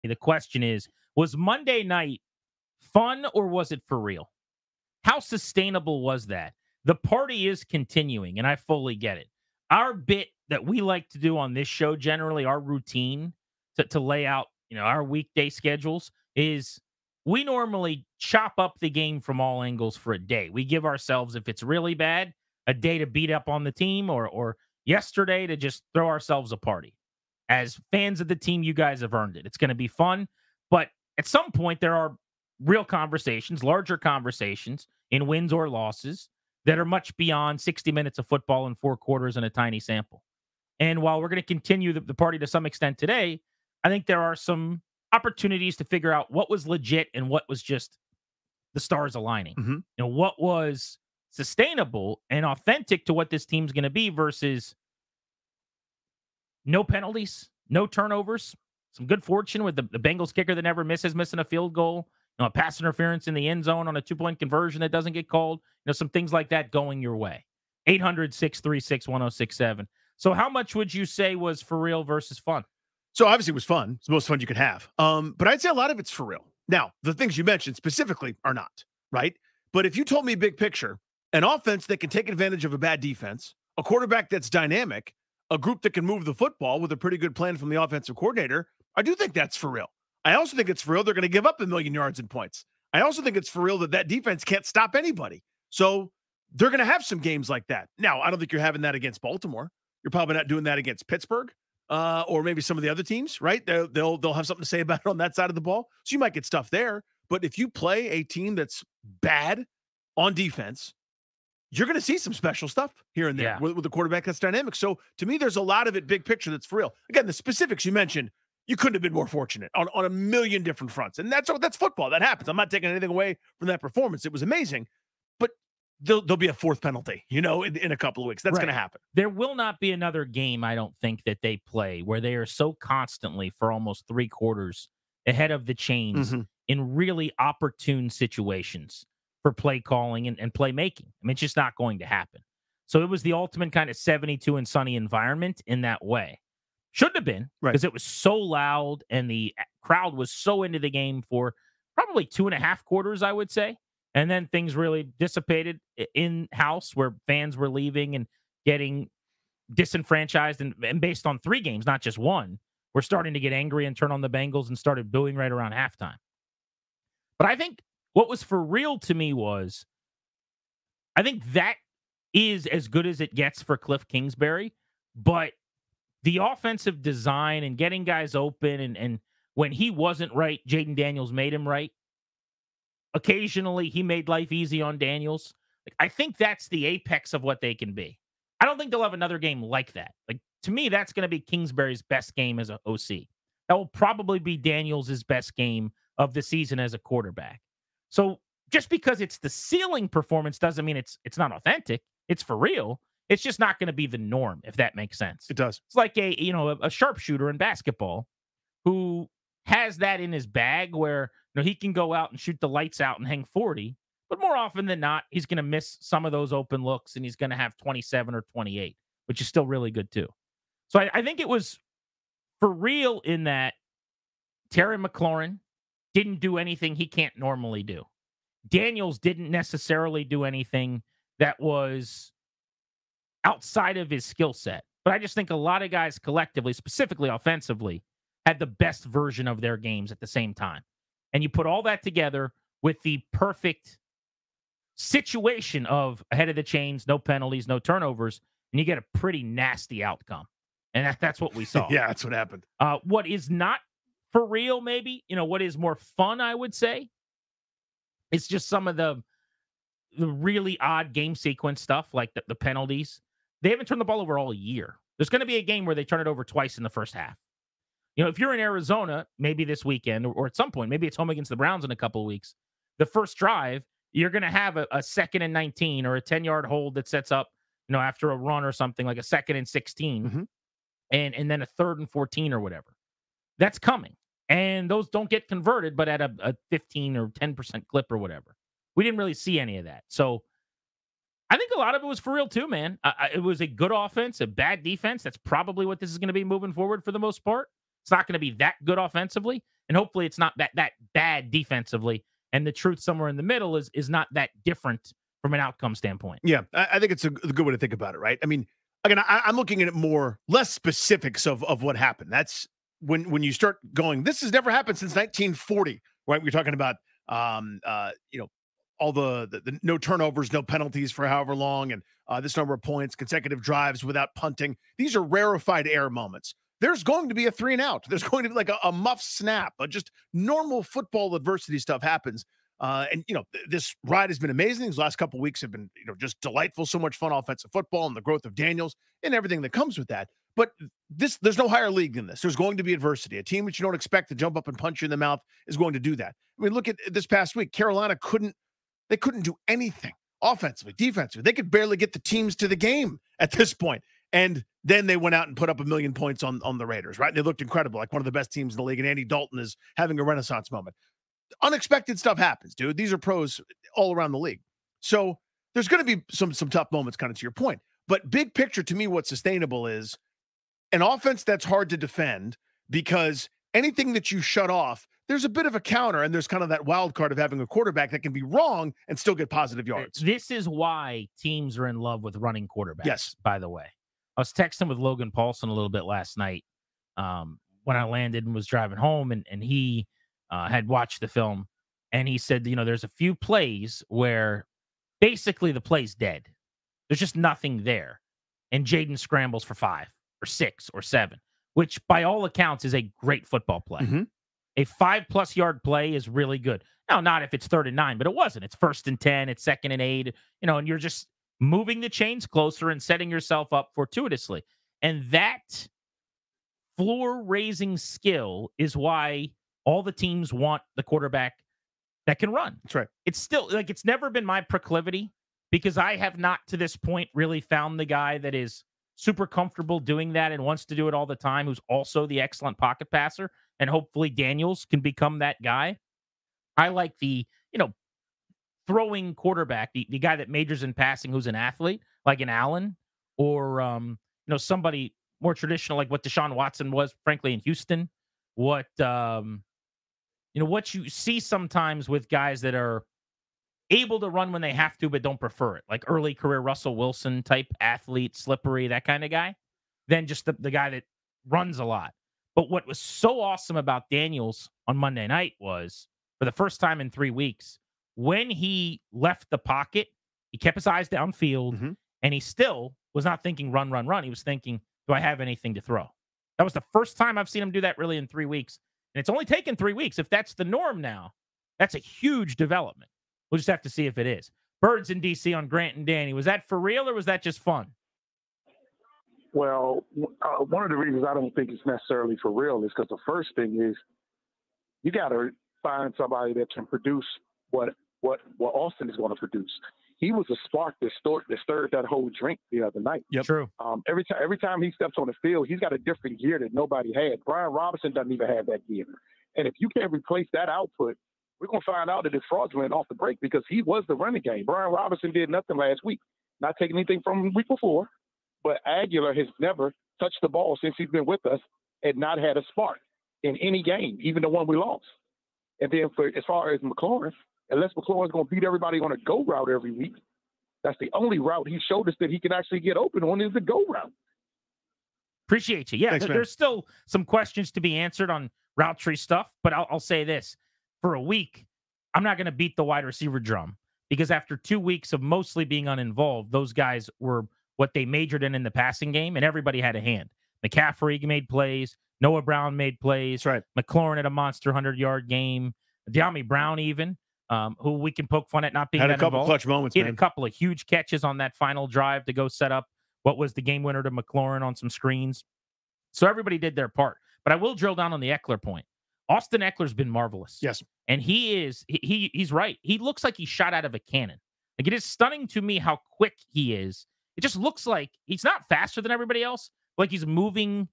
The question is, was Monday night fun or was it for real? How sustainable was that? The party is continuing, and I fully get it. Our bit that we like to do on this show, generally, our routine to lay out, our weekday schedules is we normally chop up the game from all angles for a day. We give ourselves, if it's really bad, a day to beat up on the team or yesterday to just throw ourselves a party. As fans of the team, you guys have earned it. It's going to be fun, but at some point there are real conversations, larger conversations in wins or losses that are much beyond 60 minutes of football in 4 quarters and a tiny sample. And while we're going to continue the party to some extent today, I think there are some opportunities to figure out what was legit and what was just the stars aligning. What was sustainable and authentic to what this team's going to be versus no penalties, no turnovers, some good fortune with the Bengals kicker that never misses, missing a field goal, a pass interference in the end zone on a 2-point conversion that doesn't get called, some things like that going your way. 800-636-1067. So how much would you say was for real versus fun? So obviously it was fun. It's the most fun you could have. But I'd say a lot of it's for real. Now, the things you mentioned specifically are not, right? But if you told me big picture, an offense that can take advantage of a bad defense, a quarterback that's dynamic, a group that can move the football with a pretty good plan from the offensive coordinator, I do think that's for real. I also think it's for real they're going to give up 1 million yards and points. I also think it's for real that defense can't stop anybody. So they're going to have some games like that. Now, I don't think you're having that against Baltimore. You're probably not doing that against Pittsburgh or maybe some of the other teams, right? They'll have something to say about it on that side of the ball. So you might get stuff there. But if you play a team that's bad on defense, you're going to see some special stuff here and there with the quarterback that's dynamic. So to me, there's a lot of it big picture that's for real. Again, the specifics you mentioned, you couldn't have been more fortunate on a million different fronts. And that's football. That happens. I'm not taking anything away from that performance. It was amazing. But there'll be a fourth penalty, in a couple of weeks. That's going to happen. There will not be another game, I don't think, that they play where they are so constantly for almost 3 quarters ahead of the chains in really opportune situations for play calling and play making. I mean, it's just not going to happen. So it was the ultimate kind of 72 and sunny environment in that way. Shouldn't have been, because it was so loud and the crowd was so into the game for probably 2.5 quarters, I would say. And then things really dissipated in-house where fans were leaving and getting disenfranchised. And based on 3 games, not just one, we're starting to get angry and turn on the Bengals and started booing right around halftime. But I think what was for real to me was, I think that is as good as it gets for Cliff Kingsbury, but the offensive design and getting guys open and when he wasn't right, Jaden Daniels made him right. Occasionally, he made life easy on Daniels. I think that's the apex of what they can be. I don't think they'll have another game like that. To me, that's going to be Kingsbury's best game as an OC. That will probably be Daniels' best game of the season as a quarterback. So just because it's the ceiling performance doesn't mean it's not authentic. It's for real. It's just not going to be the norm, if that makes sense. It does. It's like a sharpshooter in basketball who has that in his bag where he can go out and shoot the lights out and hang 40, but more often than not, he's going to miss some of those open looks and he's going to have 27 or 28, which is still really good too. So I think it was for real in that Terry McLaurin didn't do anything he can't normally do. Daniels didn't necessarily do anything that was outside of his skill set. But I just think a lot of guys collectively, specifically offensively, had the best version of their games at the same time. And you put all that together with the perfect situation of ahead of the chains, no penalties, no turnovers, and you get a pretty nasty outcome. And that's what we saw. Yeah, that's what happened. What is not for real, maybe, what is more fun, I would say, it's just some of the really odd game sequence stuff, like the penalties. They haven't turned the ball over all year. There's going to be a game where they turn it over twice in the first half. If you're in Arizona, maybe this weekend or at some point, maybe it's home against the Browns in a couple of weeks, the first drive, you're going to have a 2nd and 19 or a 10-yard hold that sets up, after a run or something, like a 2nd and 16 and then a 3rd and 14 or whatever. That's coming. And those don't get converted, but at a 15 or 10% clip or whatever. We didn't really see any of that. So I think a lot of it was for real too, man. It was a good offense, a bad defense. That's probably what this is going to be moving forward for the most part. It's not going to be that good offensively. and hopefully it's not that bad defensively. And the truth somewhere in the middle is not that different from an outcome standpoint. Yeah, I think it's a good way to think about it, right? I mean, again, I'm looking at it more less specifics of what happened. That's when you start going. This has never happened since 1940, right? We're talking about all the no turnovers, no penalties for however long, and this number of points, consecutive drives without punting. These are rarefied air moments. There's going to be a 3 and out. There's going to be like a muff snap, just normal football adversity stuff happens. This ride has been amazing. These last couple of weeks have been, just delightful. So much fun offensive football and the growth of Daniels and everything that comes with that. But there's no higher league than this. There's going to be adversity. A team that you don't expect to jump up and punch you in the mouth is going to do that. I mean, look at this past week. Carolina couldn't do anything offensively, defensively. They could barely get the teams to the game at this point. And then they went out and put up 1 million points on the Raiders, right? And they looked incredible, like one of the best teams in the league. And Andy Dalton is having a renaissance moment. Unexpected stuff happens, dude. These are pros all around the league. So there's going to be some tough moments, kind of to your point. But big picture, to me, what's sustainable is an offense that's hard to defend, because anything that you shut off, there's a bit of a counter, and there's kind of that wild card of having a quarterback that can be wrong and still get positive yards. This is why teams are in love with running quarterbacks, yes, by the way. I was texting with Logan Paulson a little bit last night when I landed and was driving home, and he had watched the film, and he said, there's a few plays where basically the play's dead. There's just nothing there. And Jaden scrambles for 5 or 6 or 7, which by all accounts is a great football play. Mm-hmm. A 5+ yard play is really good. Now, not if it's 3rd and 9, but it wasn't. It's 1st and 10, it's 2nd and 8, and you're just moving the chains closer and setting yourself up fortuitously. And that floor-raising skill is why all the teams want the quarterback that can run. That's right. It's still, it's never been my proclivity, because I have not to this point really found the guy that is super comfortable doing that and wants to do it all the time, who's also the excellent pocket passer. And hopefully Daniels can become that guy. I like the, throwing quarterback, the guy that majors in passing, who's an athlete, like an Allen, or, somebody more traditional, like what Deshaun Watson was, frankly, in Houston. What you see sometimes with guys that are able to run when they have to, but don't prefer it, like early career Russell Wilson type athlete, slippery, that kind of guy, than just the guy that runs a lot. But what was so awesome about Daniels on Monday night was, for the first time in 3 weeks, when he left the pocket, he kept his eyes downfield, mm-hmm. and he still was not thinking run, run, run. He was thinking, do I have anything to throw? That was the first time I've seen him do that really in 3 weeks. And it's only taken 3 weeks. If that's the norm now, that's a huge development. We'll just have to see if it is. Birds in D.C. on Grant and Danny. Was that for real, or was that just fun? Well, one of the reasons I don't think it's necessarily for real is because the first thing is you got to find somebody that can produce what Austin is going to produce. He was a spark that stirred that whole drink the other night. Yep. True. Every time he steps on the field, he's got a different gear that nobody had. Brian Robinson doesn't even have that gear. And if you can't replace that output, we're going to find out that it's fraudulent off the break, because he was the running game. Brian Robinson did nothing last week, not taking anything from the week before. But Aguilar has never touched the ball since he's been with us and not had a spark in any game, even the one we lost. And then as far as McLaurin, unless McLaurin's going to beat everybody on a go route every week, that's the only route he showed us that he can actually get open on, is the go route. Appreciate you. Yeah, Thanks, there's still some questions to be answered on route tree stuff, but I'll say this. For a week, I'm not going to beat the wide receiver drum, because after 2 weeks of mostly being uninvolved, those guys were what they majored in the passing game, and everybody had a hand. McCaffrey made plays. Noah Brown made plays. That's right. McLaurin had a monster 100-yard game. De'Ami Brown even, who we can poke fun at not being had that a couple involved. clutch moments. He had a couple of huge catches on that final drive to go set up what was the game winner to McLaurin on some screens. So everybody did their part. But I will drill down on the Eckler point. Austin Eckler's been marvelous. Yes. And he's right. He looks like he's shot out of a cannon. Like, it is stunning to me how quick he is. It just looks like he's not faster than everybody else. Like, he's moving.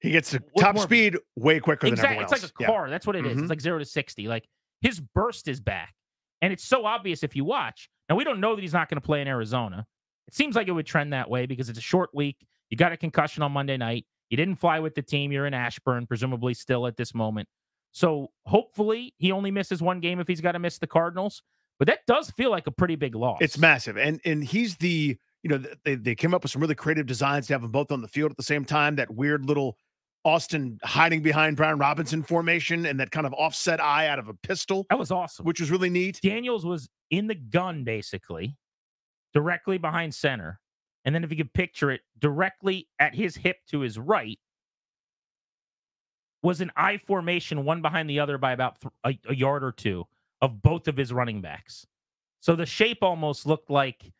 He gets to top speed way quicker than everyone else. It's like a car. That's what it is. It's like 0 to 60. Like, his burst is back. And it's so obvious if you watch. Now, we don't know that he's not going to play in Arizona. It seems like it would trend that way because it's a short week. You got a concussion on Monday night. You didn't fly with the team. You're in Ashburn, presumably still at this moment. So hopefully he only misses one game if he's got to miss the Cardinals. But that does feel like a pretty big loss. It's massive. And he's the, they came up with some really creative designs to have them both on the field at the same time. That weird little Austin hiding behind Brian Robinson formation and that kind of offset eye out of a pistol. That was awesome. Which was really neat. Daniels was in the gun, basically, directly behind center. And then if you could picture it, directly at his hip to his right was an I formation, one behind the other by about a yard or two of both of his running backs. So the shape almost looked like,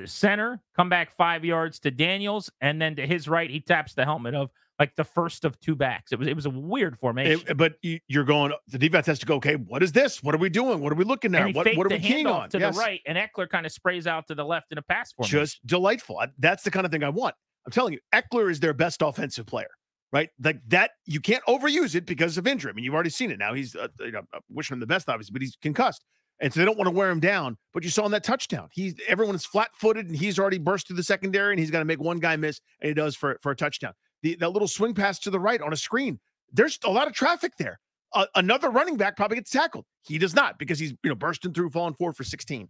center, come back 5 yards to Daniels, and then to his right, he taps the helmet of like the first of two backs. It was a weird formation. But you're going, the defense has to go, okay, what is this? What are we doing? What are we looking at? What are we keying on? To the right, and Eckler kind of sprays out to the left in a pass formation. Just delightful. That's the kind of thing I want. I'm telling you, Eckler is their best offensive player, right? Like that, you can't overuse it because of injury. I mean, you've already seen it now. He's, wishing him the best, obviously, but he's concussed. And so they don't want to wear him down. But you saw in that touchdown, everyone is flat-footed, and he's already burst through the secondary, and he's got to make one guy miss, and he does for a touchdown. That little swing pass to the right on a screen, there's a lot of traffic there. Another running back probably gets tackled. He does not because he's bursting through, falling forward for 16.